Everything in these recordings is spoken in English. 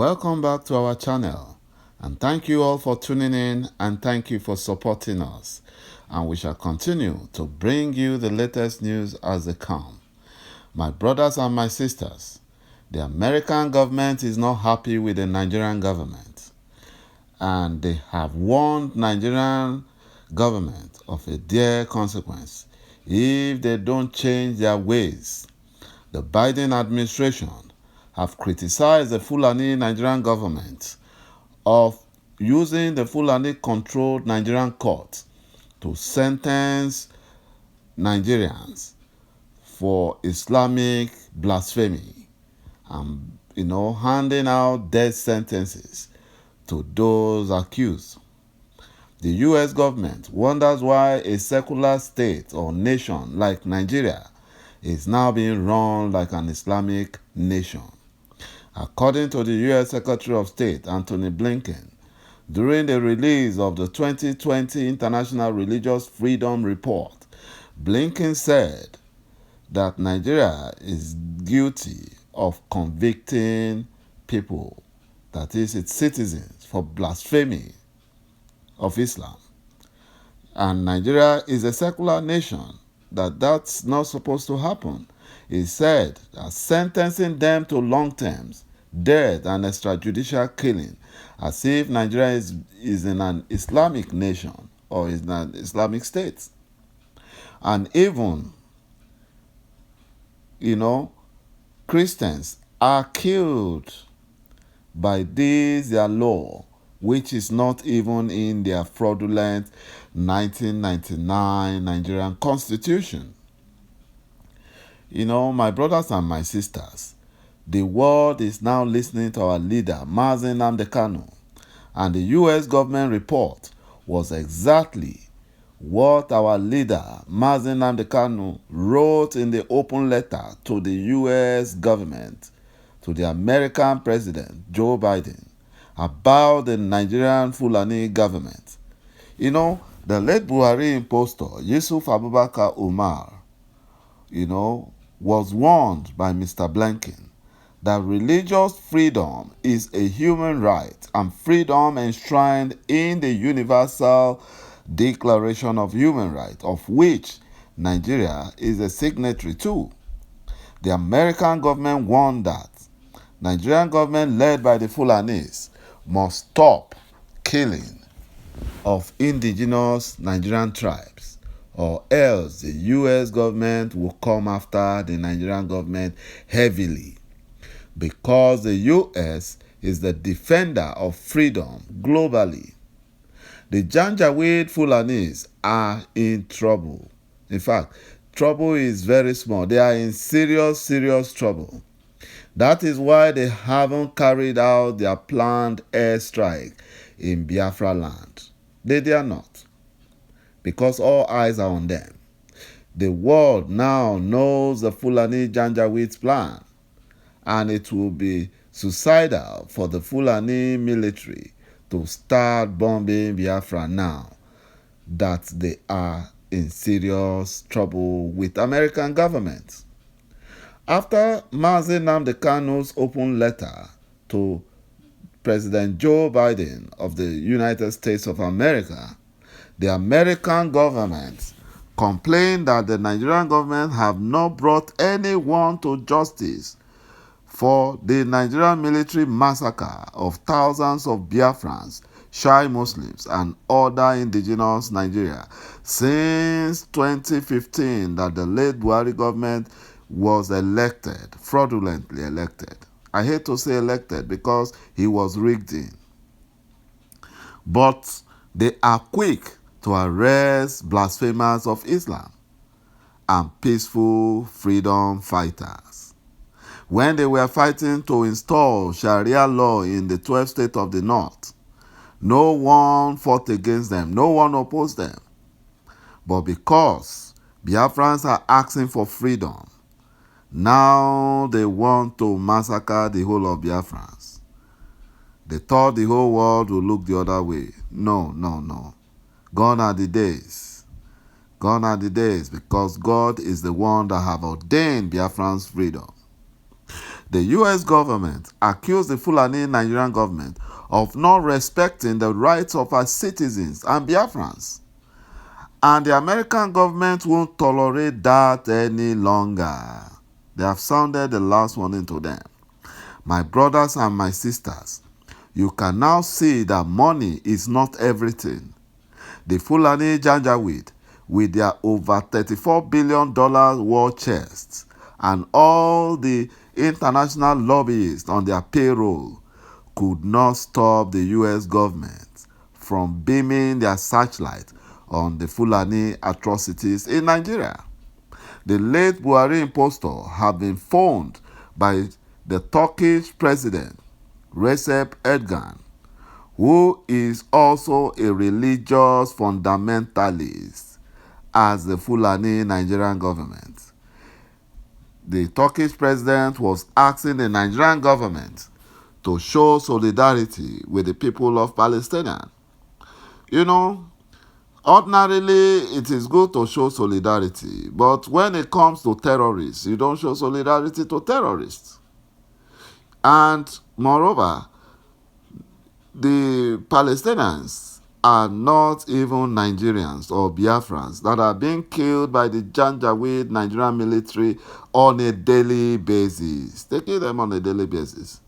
Welcome back to our channel, and thank you all for tuning in and thank you for supporting us, and we shall continue to bring you the latest news as they come. My brothers and my sisters, the American government is not happy with the Nigerian government, and they have warned Nigerian government of a dire consequence if they don't change their ways. The Biden administration have criticized the Fulani Nigerian government of using the Fulani-controlled Nigerian court to sentence Nigerians for Islamic blasphemy and, handing out death sentences to those accused. The U.S. government wonders why a secular state or nation like Nigeria is now being run like an Islamic nation. According to the U.S. Secretary of State, Anthony Blinken, during the release of the 2020 International Religious Freedom Report, Blinken said that Nigeria is guilty of convicting people, that is, its citizens, for blasphemy of Islam. And Nigeria is a secular nation, that's not supposed to happen. He said that sentencing them to long terms, death and extrajudicial killing, as if Nigeria is in an Islamic nation or is in an Islamic state. And even, Christians are killed by their law, which is not even in their fraudulent 1999 Nigerian constitution. My brothers and my sisters, the world is now listening to our leader, Kanu, and the U.S. government report was exactly what our leader, Kanu, wrote in the open letter to the U.S. government, to the American President, Joe Biden, about the Nigerian Fulani government. The late Buhari impostor, Yusuf Abubakar Umar, was warned by Mr. Blinken that religious freedom is a human right and freedom enshrined in the Universal Declaration of Human Rights, of which Nigeria is a signatory to. The American government warned that Nigerian government led by the Fulanis must stop killing of indigenous Nigerian tribes, or else the U.S. government will come after the Nigerian government heavily, because the U.S. is the defender of freedom globally. The Janjaweed Fulanis are in trouble. In fact, trouble is very small. They are in serious, serious trouble. That is why they haven't carried out their planned airstrike in Biafra land. They dare not, because all eyes are on them. The world now knows the Fulani Janjaweed's plan, and it will be suicidal for the Fulani military to start bombing Biafra now that they are in serious trouble with American government. After Nnamdi Kanu's open letter to President Joe Biden of the United States of America, the American government complained that the Nigerian government have not brought anyone to justice for the Nigerian military massacre of thousands of Biafrans, Shai Muslims, and other indigenous Nigeria since 2015 that the late Buhari government was elected, fraudulently elected. I hate to say elected because he was rigged in. But they are quick to arrest blasphemers of Islam and peaceful freedom fighters. When they were fighting to install Sharia law in the 12 states of the North, no one fought against them, no one opposed them. But because Biafrans are asking for freedom, now they want to massacre the whole of Biafrans. They thought the whole world would look the other way. No. Gone are the days. Gone are the days, because God is the one that have ordained Biafrans' freedom. The US government accused the Fulani Nigerian government of not respecting the rights of our citizens and Biafrans. And the American government won't tolerate that any longer. They have sounded the last warning to them. My brothers and my sisters, you can now see that money is not everything. The Fulani Janjaweed, with their over $34 billion war chests and all the international lobbyists on their payroll, could not stop the US government from beaming their searchlight on the Fulani atrocities in Nigeria. The late Buhari impostor had been phoned by the Turkish president, Recep Erdogan, who is also a religious fundamentalist, as the Fulani Nigerian government. The Turkish president was asking the Nigerian government to show solidarity with the people of Palestine. You know, ordinarily it is good to show solidarity, but when it comes to terrorists, you don't show solidarity to terrorists. And moreover, the Palestinians are not even Nigerians or Biafrans that are being killed by the Janjaweed Nigerian military on a daily basis. They kill them on a daily basis.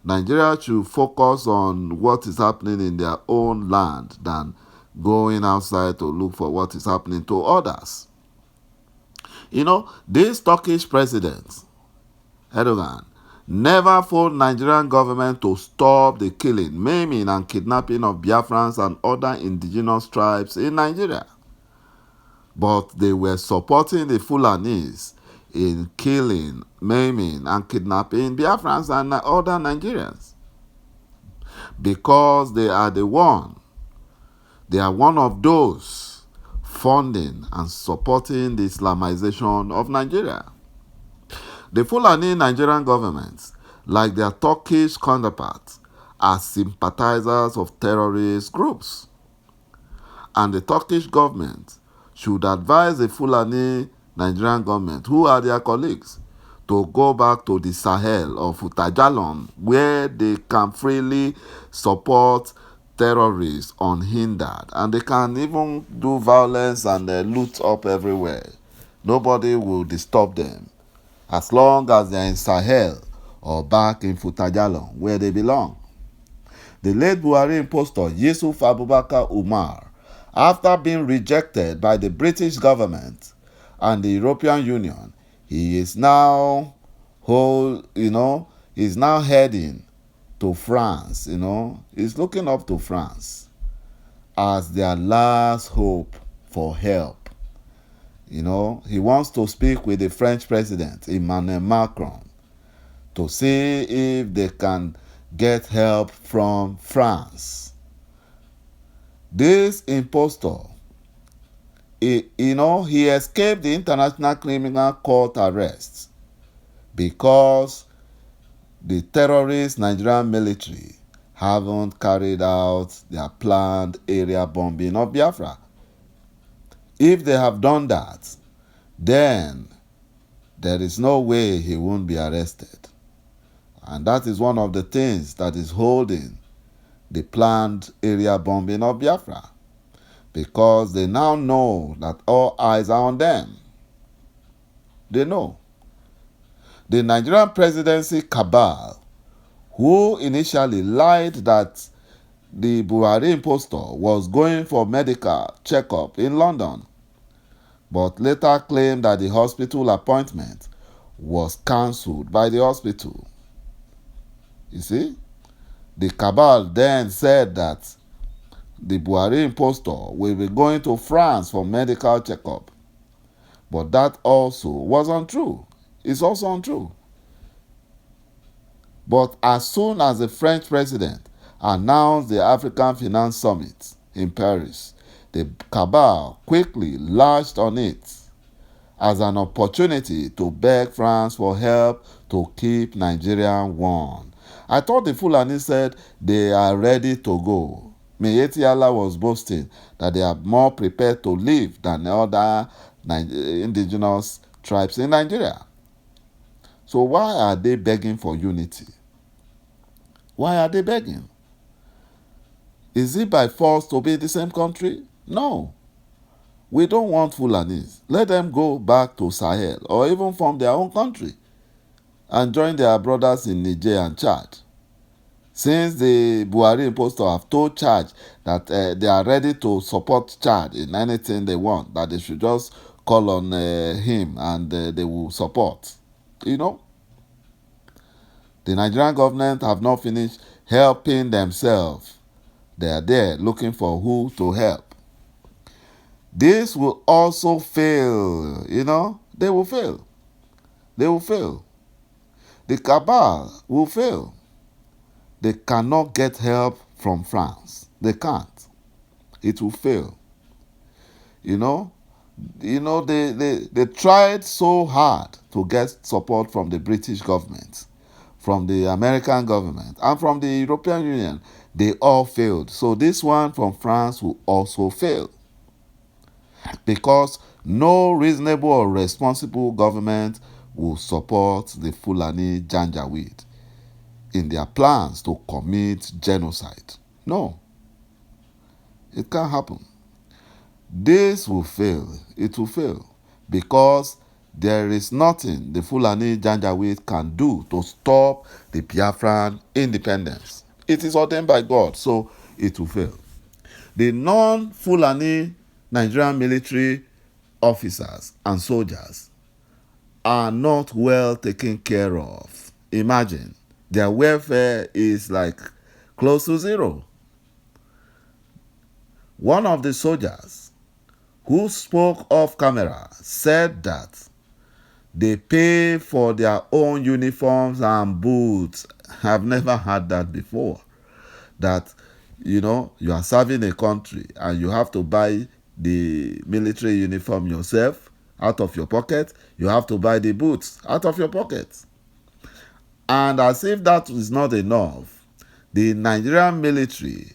Nigeria should focus on what is happening in their own land than going outside to look for what is happening to others. You know, this Turkish president, Erdogan, never forced Nigerian government to stop the killing, maiming, and kidnapping of Biafrans and other indigenous tribes in Nigeria. But they were supporting the Fulanis in killing, maiming, and kidnapping Biafrans and other Nigerians. Because they are one of those funding and supporting the Islamization of Nigeria. The Fulani Nigerian governments, like their Turkish counterparts, are sympathizers of terrorist groups. And the Turkish government should advise the Fulani Nigerian government, who are their colleagues, to go back to the Sahel or Futajalon, where they can freely support terrorists unhindered. And they can even do violence and loot up everywhere. Nobody will disturb them, as long as they're in Sahel or back in Futajalon, where they belong. The late Buhari impostor Yusuf Abubakar Umar, after being rejected by the British government and the European Union, he is now he's now heading to France. He's looking up to France as their last hope for help. He wants to speak with the French president, Emmanuel Macron, to see if they can get help from France. This impostor, he escaped the International Criminal Court arrests because the terrorist Nigerian military haven't carried out their planned area bombing of Biafra. If they have done that, then there is no way he won't be arrested. And that is one of the things that is holding the planned area bombing of Biafra, because they now know that all eyes are on them. They know. The Nigerian presidency cabal, who initially lied that the Buhari impostor was going for medical checkup in London, but later claimed that the hospital appointment was cancelled by the hospital. You see? The cabal then said that the Buhari impostor will be going to France for medical checkup. But that also was untrue. It's also untrue. But as soon as the French president announced the African Finance Summit in Paris, the cabal quickly latched on it as an opportunity to beg France for help to keep Nigeria warm. I thought the Fulani said they are ready to go. Miyetti Allah was boasting that they are more prepared to leave than other indigenous tribes in Nigeria. So why are they begging for unity? Why are they begging? Is it by force to be the same country? No. We don't want Fulanis. Let them go back to Sahel or even from their own country and join their brothers in Niger and Chad. Since the Buhari impostor have told Chad that they are ready to support Chad in anything they want, that they should just call on him and they will support. You know, the Nigerian government have not finished helping themselves. They are there looking for who to help. This will also fail, you know, they will fail. They will fail. The cabal will fail. They cannot get help from France. They can't. It will fail. You know, they tried so hard to get support from the British government, from the American government, and from the European Union. They all failed. So this one from France will also fail. Because no reasonable or responsible government will support the Fulani Janjaweed in their plans to commit genocide. No, it can't happen. This will fail. It will fail because there is nothing the Fulani Janjaweed can do to stop the Biafran independence. It is ordained by God, so it will fail. The non-Fulani Nigerian military officers and soldiers are not well taken care of. Imagine, their welfare is like close to zero. One of the soldiers who spoke off camera said that they pay for their own uniforms and boots. I've never had that before. That, you know, you are serving a country and you have to buy the military uniform yourself out of your pocket. You have to buy the boots out of your pocket. And as if that is not enough, the Nigerian military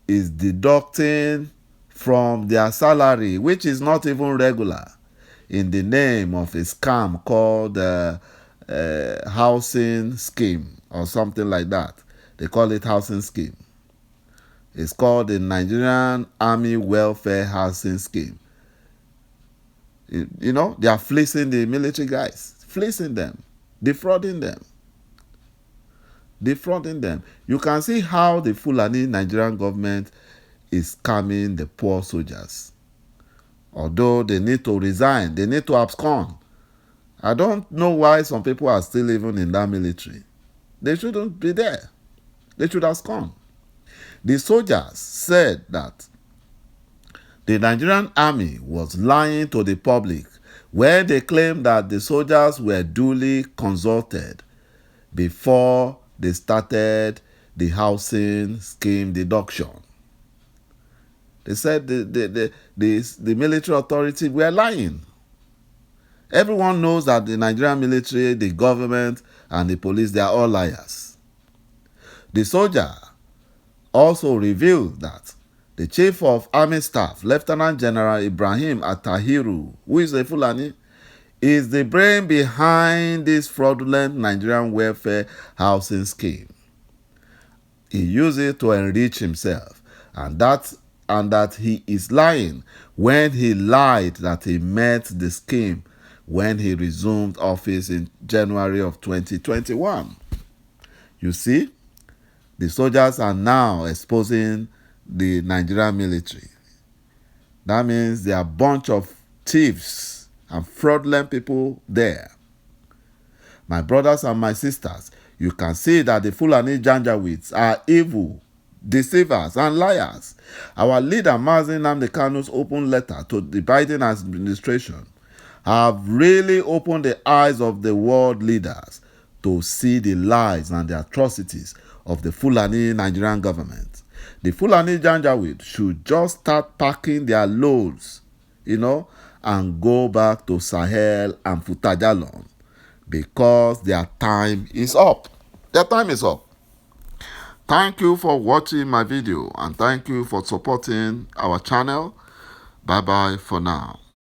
is deducting from their salary, which is not even regular, in the name of a scam called housing scheme or something like that. They call it housing scheme. It's called the Nigerian Army Welfare Housing Scheme. You know, they are fleecing the military guys, fleecing them, defrauding them. Defrauding them. You can see how the Fulani Nigerian government is scamming the poor soldiers. Although they need to resign, they need to abscond. I don't know why some people are still even in that military. They shouldn't be there. They should abscond. The soldiers said that the Nigerian army was lying to the public when they claimed that the soldiers were duly consulted before they started the housing scheme deduction. They said the military authority were lying. Everyone knows that the Nigerian military, the government, and the police, they are all liars. The soldier also revealed that the chief of army staff, Lieutenant General Ibrahim Atahiru, who is a Fulani, is the brain behind this fraudulent Nigerian welfare housing scheme. He used it to enrich himself, and that he is lying when he lied that he met the scheme when he resumed office in January of 2021. You see, the soldiers are now exposing the Nigerian military. That means there are a bunch of thieves and fraudulent people there. My brothers and my sisters, you can see that the Fulani Janjaweeds are evil, deceivers, and liars. Our leader, Mazi Nnamdi Kanu's open letter to the Biden administration have really opened the eyes of the world leaders to see the lies and the atrocities of the Fulani Nigerian government. The Fulani Janjaweed should just start packing their loads, and go back to Sahel and Futajalon because their time is up. Their time is up. Thank you for watching my video and thank you for supporting our channel. Bye bye for now.